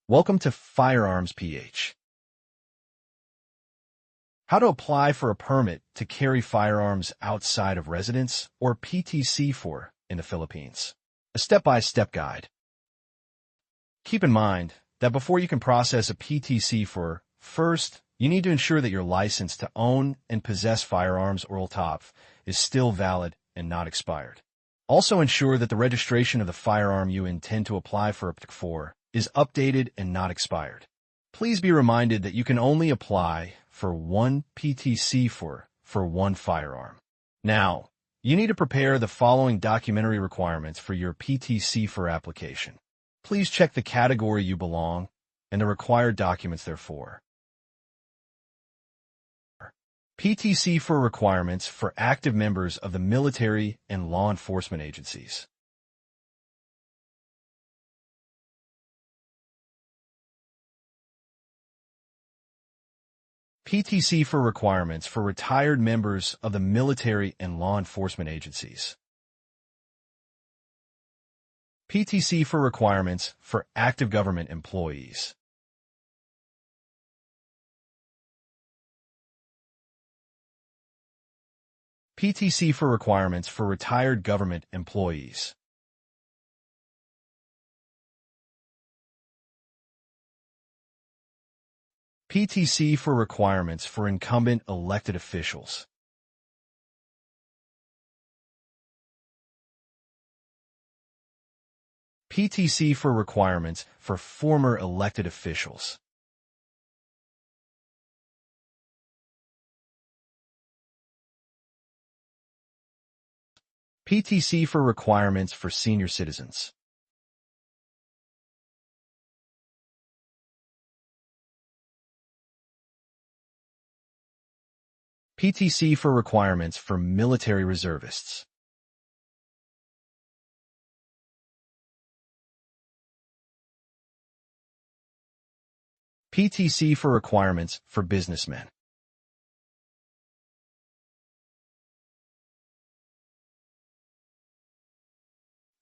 Welcome to FirearmsPH. How to apply for a permit to carry firearms outside of residence, or PTCFOR, in the Philippines. A step-by-step guide. Keep in mind that before you can process a PTCFOR, first, you need to ensure that your license to own and possess firearms or LTOF is still valid and not expired. Also ensure that the registration of the firearm you intend to apply for a PTCFOR is updated and not expired. Please be reminded that you can only apply for one PTCFOR for one firearm. Now, you need to prepare the following documentary requirements for your PTCFOR application. Please check the category you belong and the required documents therefor. PTCFOR requirements for active members of the military and law enforcement agencies. PTCFOR requirements for retired members of the military and law enforcement agencies. PTCFOR requirements for active government employees. PTCFOR requirements for retired government employees. PTCFOR requirements for incumbent elected officials. PTCFOR requirements for former elected officials. PTCFOR requirements for senior citizens. PTCFOR requirements for military reservists. PTCFOR requirements for businessmen.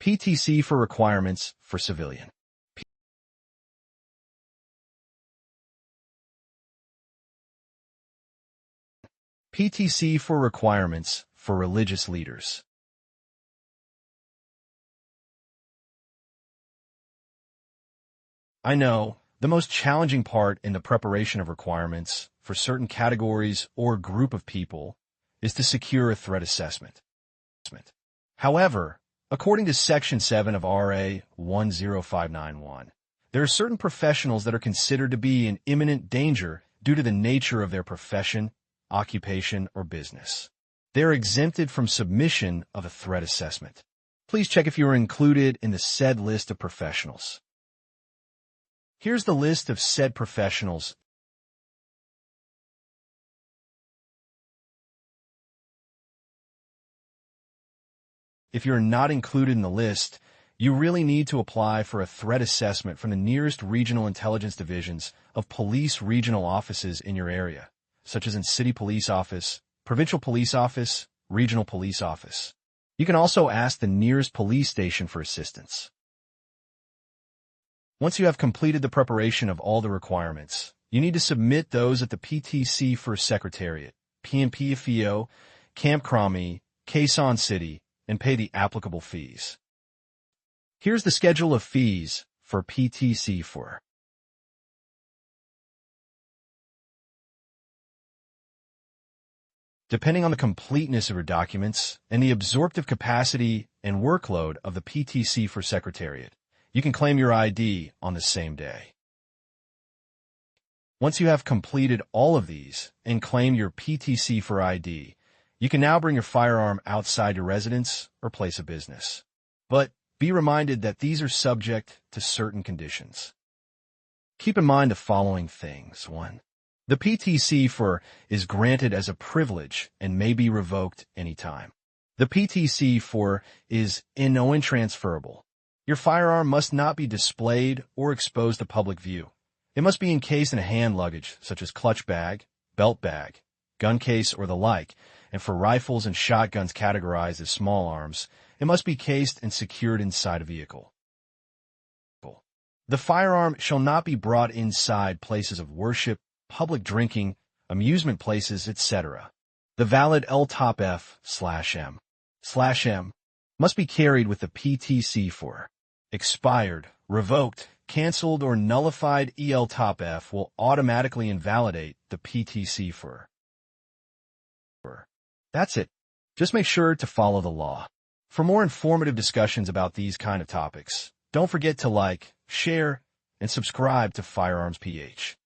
PTCFOR requirements for civilian. PTCFOR requirements for religious leaders. I know, the most challenging part in the preparation of requirements for certain categories or group of people is to secure a threat assessment. However, according to Section 7 of RA 10591, there are certain professionals that are considered to be in imminent danger due to the nature of their profession, occupation, or business. They are exempted from submission of a threat assessment. Please check if you are included in the said list of professionals. Here's the list of said professionals. If you're not included in the list, you really need to apply for a threat assessment from the nearest regional intelligence divisions of police regional offices in your area, such as in City Police Office, Provincial Police Office, Regional Police Office. You can also ask the nearest police station for assistance. Once you have completed the preparation of all the requirements, you need to submit those at the PTCFOR Secretariat, PNPFEO, Camp Cromie, Quezon City, and pay the applicable fees. Here's the schedule of fees for PTCFOR. Depending on the completeness of your documents and the absorptive capacity and workload of the PTCFOR Secretariat, you can claim your ID on the same day. Once you have completed all of these and claim your PTCFOR ID, you can now bring your firearm outside your residence or place of business. But be reminded that these are subject to certain conditions. Keep in mind the following things. 1. The PTCFOR is granted as a privilege and may be revoked anytime. The PTCFOR is intransferable. Your firearm must not be displayed or exposed to public view. It must be encased in a hand luggage, such as clutch bag, belt bag, gun case, or the like, and for rifles and shotguns categorized as small arms, it must be cased and secured inside a vehicle. The firearm shall not be brought inside places of worship, public drinking, amusement places, etc. The valid LTOP/F/M must be carried with the PTCFOR. Expired, revoked, canceled, or nullified ELTOP-F will automatically invalidate the PTCFOR. That's it. Just make sure to follow the law. For more informative discussions about these kind of topics, don't forget to like, share, and subscribe to FirearmsPH.